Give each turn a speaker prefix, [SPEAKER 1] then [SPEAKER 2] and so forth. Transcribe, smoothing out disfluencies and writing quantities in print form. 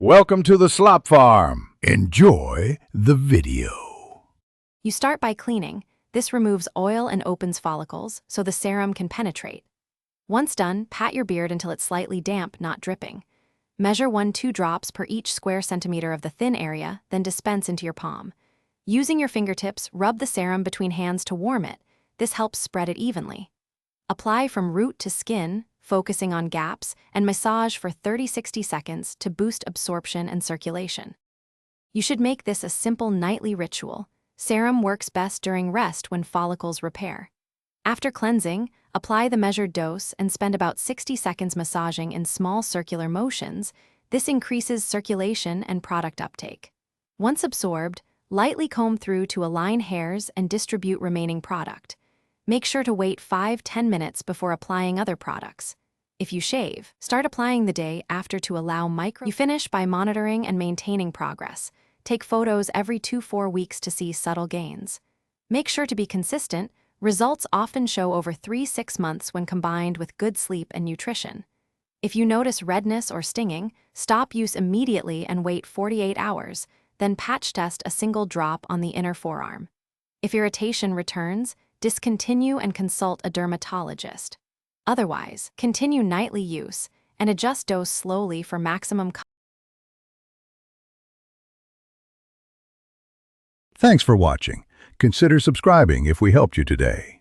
[SPEAKER 1] Welcome to the Slop Farm. Enjoy the video.
[SPEAKER 2] You start by cleaning. This removes oil and opens follicles, so the serum can penetrate. Once done, pat your beard until it's slightly damp, not dripping. Measure 1-2 drops per each square centimeter of the thin area, then dispense into your palm. Using your fingertips, rub the serum between hands to warm it. This helps spread it evenly. Apply from root to skin, focusing on gaps, and massage for 30-60 seconds to boost absorption and circulation. You should make this a simple nightly ritual. Serum works best during rest when follicles repair. After cleansing, apply the measured dose and spend about 60 seconds massaging in small circular motions. This increases circulation and product uptake. Once absorbed, lightly comb through to align hairs and distribute remaining product. Make sure to wait 5-10 minutes before applying other products. If you shave, start applying the day after to allow You finish by monitoring and maintaining progress. Take photos every 2-4 weeks to see subtle gains. Make sure to be consistent. Results often show over 3-6 months when combined with good sleep and nutrition. If you notice redness or stinging, stop use immediately and wait 48 hours, then patch test a single drop on the inner forearm. If irritation returns, discontinue and consult a dermatologist. Otherwise, continue nightly use and adjust dose slowly for maximum.
[SPEAKER 1] Thanks for watching. Consider subscribing if we helped you today.